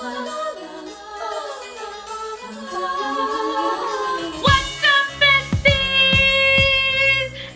What's up, besties?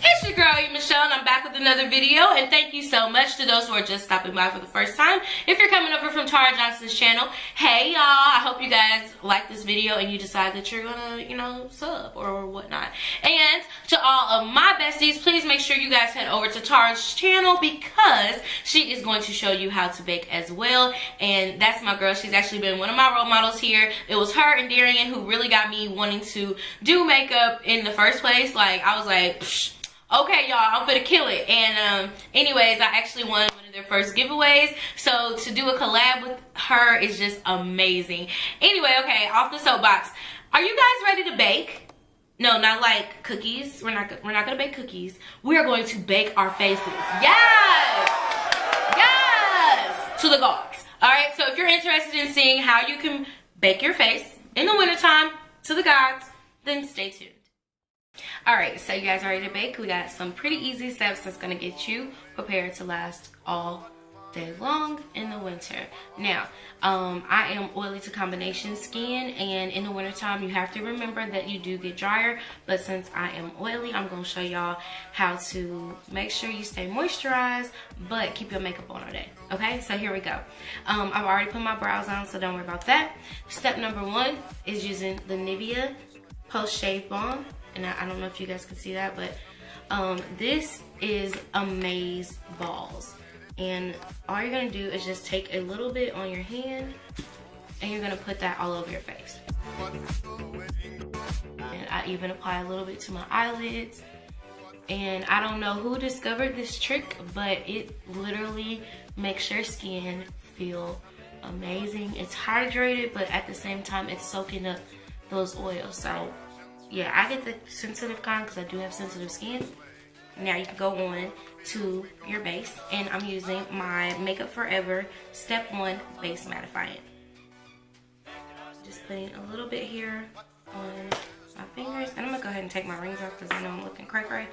It's your girl E.Michelle, and I'm back with another video. And thank you so much to those who are just stopping by for the first time. If you're coming over from Tara Johnson's channel, hey y'all, I hope you guys like this video and you decide that you're gonna, you know, sub or whatnot. And to all of my besties, please make sure you guys head over to Tara's channel because she is going to show you how to bake as well. And that's my girl. She's actually been one of my role models here. It was her and Darian who really got me wanting to do makeup in the first place. Like, I was like, psh, okay y'all, I'm gonna kill it. And anyways, I actually won one of their first giveaways, so to do a collab with her is just amazing. Anyway, okay, off the soapbox, are you guys ready to bake? No, not like cookies. We're not gonna bake cookies. We're going to bake our faces. Yes, yes, to the gods. All right, so if you're interested in seeing how you can bake your face in the wintertime to the gods, then stay tuned. Alright, so you guys are ready to bake. We got some pretty easy steps that's going to get you prepared to last all day long in the winter. Now, I am oily to combination skin, and in the wintertime you have to remember that you do get drier, but since I am oily, I'm going to show y'all how to make sure you stay moisturized but keep your makeup on all day. Okay, so here we go. I've already put my brows on, so don't worry about that. Step number one is using the Nivea Post Shave Balm. And I don't know if you guys can see that, but this is Amaze Balls. And all you're going to do is just take a little bit on your hand and you're going to put that all over your face. And I even apply a little bit to my eyelids. And I don't know who discovered this trick, but it literally makes your skin feel amazing. It's hydrated, but at the same time, it's soaking up those oils. So yeah, I get the sensitive kind because I do have sensitive skin. Now you can go on to your base, and I'm using my Makeup Forever Step 1 Base Mattifying. Just putting a little bit here on my fingers, and I'm gonna go ahead and take my rings off because I know I'm looking cray-cray.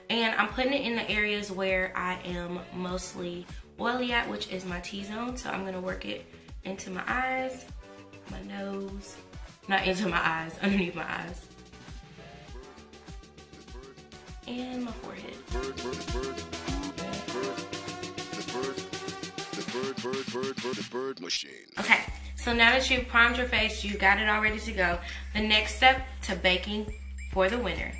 And I'm putting it in the areas where I am mostly oily at, which is my T-zone. So I'm gonna work it into my eyes, my nose, not into my eyes, underneath my eyes, and my forehead. Bird machine. Okay, so now that you've primed your face, you got it all ready to go. The next step to baking for the winter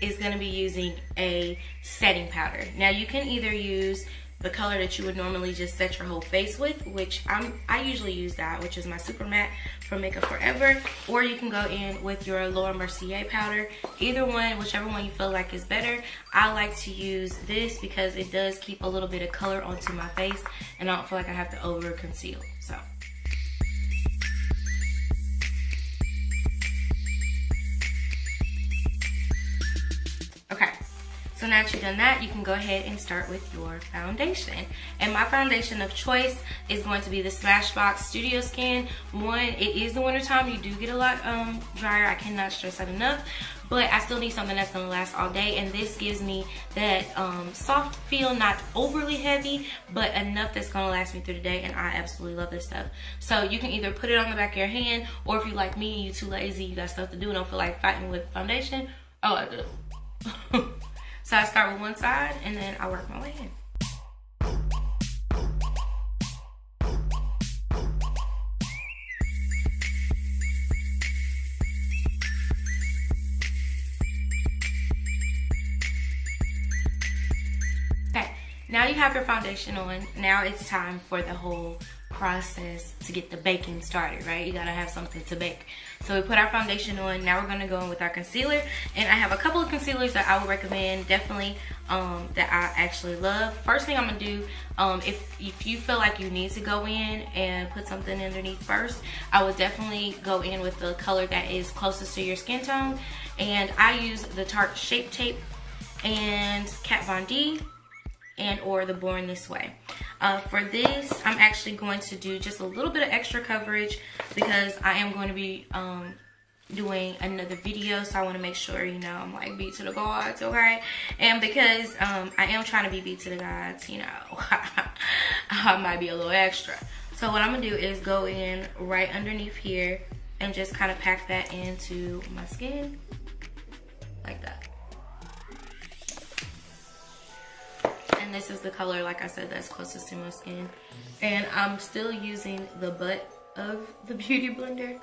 is going to be using a setting powder. Now you can either use the color that you would normally just set your whole face with, which I usually use that, which is my Super Matte from Makeup Forever, or you can go in with your Laura Mercier powder. Either one, whichever one you feel like is better. I like to use this because it does keep a little bit of color onto my face, and I don't feel like I have to over conceal. So okay. So now that you've done that, you can go ahead and start with your foundation. And my foundation of choice is going to be the Smashbox Studio Skin. One, it is the winter time. You do get a lot drier. I cannot stress that enough. But I still need something that's going to last all day. And this gives me that soft feel, not overly heavy, but enough that's going to last me through the day. And I absolutely love this stuff. So you can either put it on the back of your hand, or if you like me and you're too lazy, you got stuff to do and don't feel like fighting with foundation. Oh, I do. So I start with one side and then I work my way in. Okay, now you have your foundation on. Now it's time for the whole process to get the baking started, right? You gotta have something to bake. So we put our foundation on. Now we're gonna go in with our concealer, and I have a couple of concealers that I would recommend, definitely, that I actually love. First thing I'm gonna do, if you feel like you need to go in and put something underneath first, I would definitely go in with the color that is closest to your skin tone. And I use the Tarte Shape Tape and Kat Von D, and or the Born This Way. For this, I'm actually going to do just a little bit of extra coverage because I am going to be doing another video, so I want to make sure, you know, I'm like beat to the gods, okay? And because I am trying to be beat to the gods, you know, I might be a little extra. So what I'm gonna do is go in right underneath here and just kind of pack that into my skin like that. And this is the color, like I said, that's closest to my skin. And I'm still using the butt of the Beauty Blender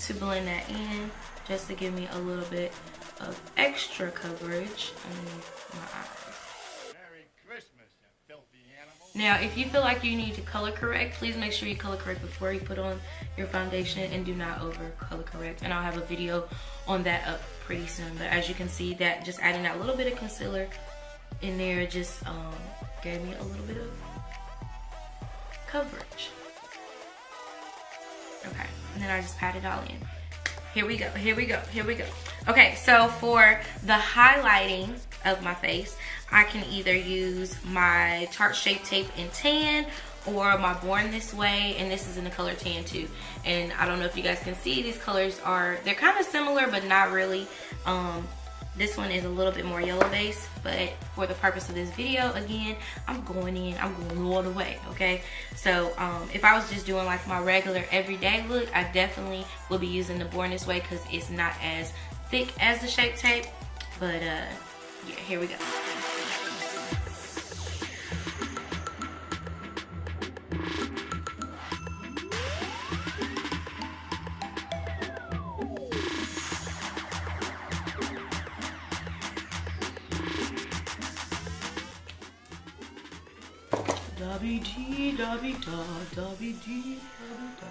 to blend that in, just to give me a little bit of extra coverage underneath my eyes. Merry Christmas, you filthy animal. Now, if you feel like you need to color correct, please make sure you color correct before you put on your foundation, and do not over color correct. And I'll have a video on that up pretty soon. But as you can see, that just adding that little bit of concealer in there just gave me a little bit of coverage. Okay, and then I just pat it all in. Here we go, here we go, here we go. Okay, so for the highlighting of my face, I can either use my Tarte Shape Tape in tan or my Born This Way, and this is in the color tan too. And I don't know if you guys can see, these colors they're kind of similar but not really. This one is a little bit more yellow base, but for the purpose of this video, again, I'm going all the way, okay? So if I was just doing like my regular everyday look, I definitely would be using the Born This Way because it's not as thick as the Shape Tape. But yeah, here we go. Dobby dee, dobby da, dobby dee, dobby da.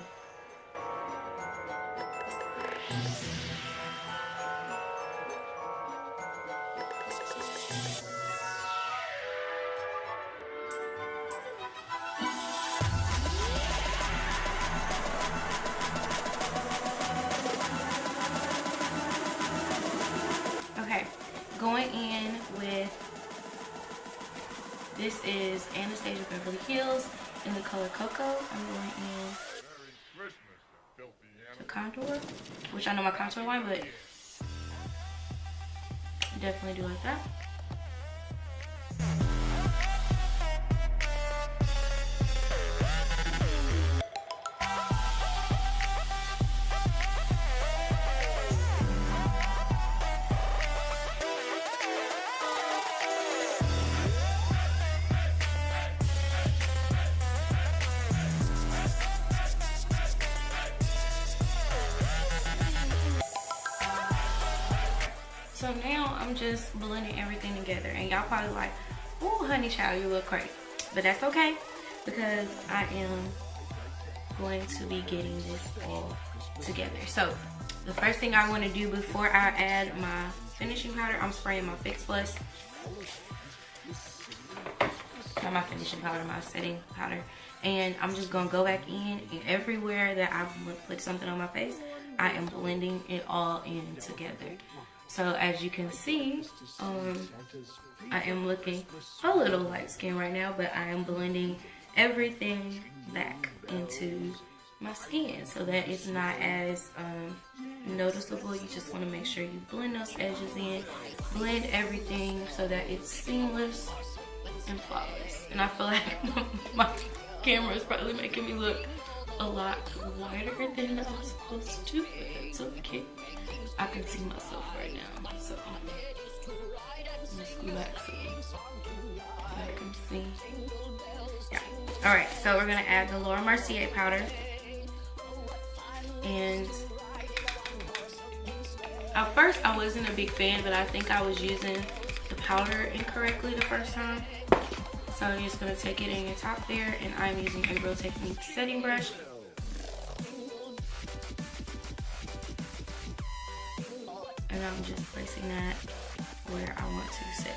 Okay, going in with, this is Anastasia Beverly Hills in the color Cocoa. I'm going in to contour, which I know my contour line, but definitely do like that. So now I'm just blending everything together, and y'all probably like, "Ooh, honey child, you look crazy," but that's okay because I am going to be getting this all together. So the first thing I want to do before I add my finishing powder, I'm spraying my Fix Plus. Not my finishing powder, my setting powder, and I'm just gonna go back in, and everywhere that I put something on my face, I am blending it all in together. So as you can see, I am looking a little light skin right now, but I am blending everything back into my skin so that it's not as noticeable. You just want to make sure you blend those edges in, blend everything so that it's seamless and flawless. And I feel like my camera is probably making me look a lot wider than I'm supposed to, but that's okay. I can see myself right now, so let's go back so I can see. Yeah. All right, so we're gonna add the Laura Mercier powder, and at first I wasn't a big fan, but I think I was using the powder incorrectly the first time. So I'm just gonna take it in your top there, and I'm using a Real Technique setting brush. And I'm just placing that where I want to sit.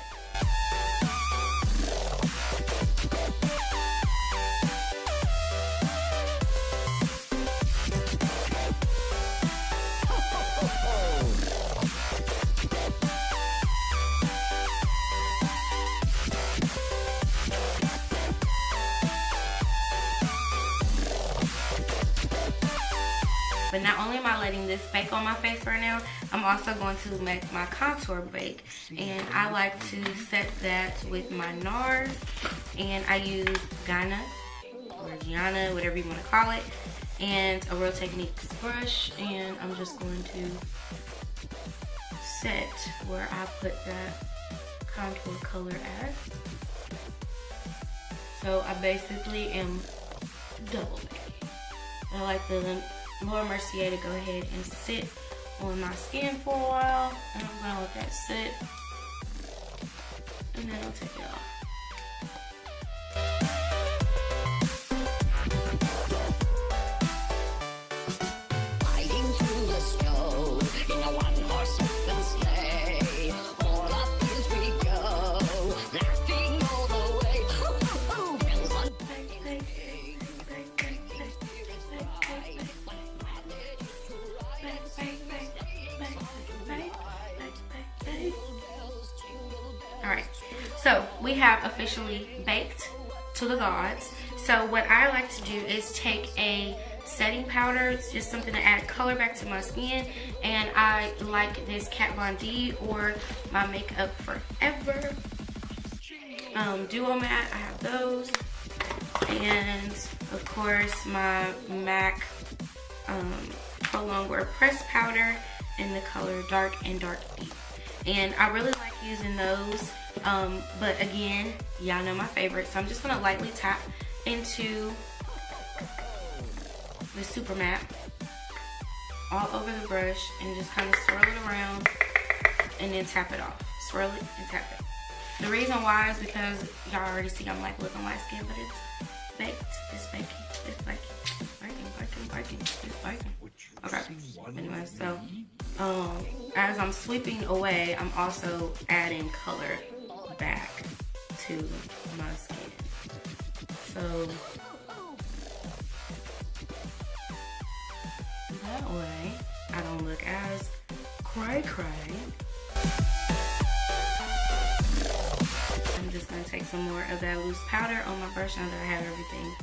But not only am I letting this bake on my face right now, I'm also going to make my contour bake. And I like to set that with my NARS. And I use Ghana, or Tiana, whatever you want to call it, and a Real Techniques brush, and I'm just going to set where I put that contour color at. So I basically am double baking. I like the Laura Mercier to go ahead and sit on my skin for a while, and I'm gonna let that sit, and then I'll take it off. Alright, so we have officially baked to the gods. So what I like to do is take a setting powder. It's just something to add color back to my skin, and I like this Kat Von D or my Makeup Forever Duo Matte. I have those, and of course my MAC Prolong Wear Press Powder in the color Dark and Dark Deep, and I really like using those, but again, y'all know my favorite, so I'm just gonna lightly tap into the super matte all over the brush and just kind of swirl it around and then tap it off. Swirl it and tap it. The reason why is because y'all already see I'm like looking light skin, but it's baked. It's baking. It's baking. It's baking. It's baking. Okay. Anyway, so as I'm sweeping away, I'm also adding color back to my skin. So that way I don't look as cray. I'm just gonna take some more of that loose powder on my brush now that I have everything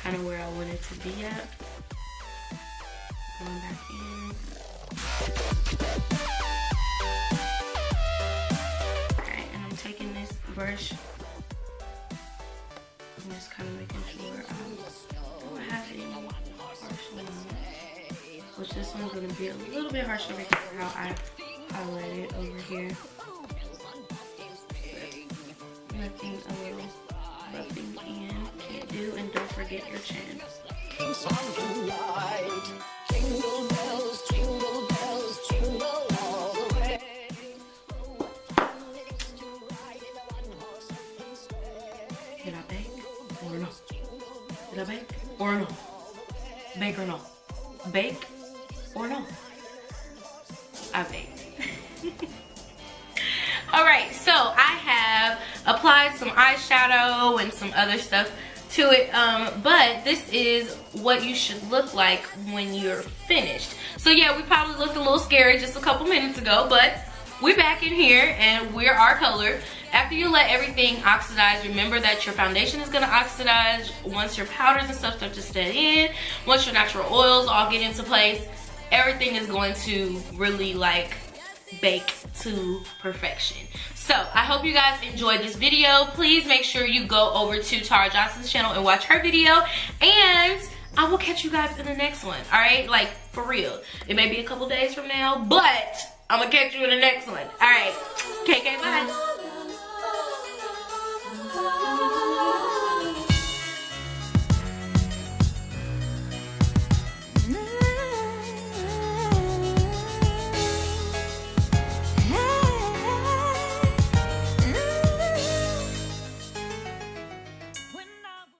kind of where I want it to be at. Going back in. Okay, and I'm taking this brush. I'm just kind of making sure I don't have any harsh lines. Which this one's going to be a little bit harsher because of how I highlight it over here. Nothing a little buffing in can't do, and don't forget your chin. Jingle bells, jingle bells, jingle all the way. Did I bake or no? Did I bake or no? Bake or no? Bake or no? I baked. Alright, so I have applied some eyeshadow and some other stuff to it, but this is what you should look like when you're finished. So yeah, we probably looked a little scary just a couple minutes ago, but we're back in here and we're our color. After you let everything oxidize, remember that your foundation is going to oxidize once your powders and stuff start to set in. Once your natural oils all get into place, everything is going to really like bake to perfection. So I hope you guys enjoyed this video. Please make sure you go over to Tara Johnson's channel and watch her video, and I will catch you guys in the next one. All right, like for real. It may be a couple days from now, but I'm gonna catch you in the next one. All right, KK, bye.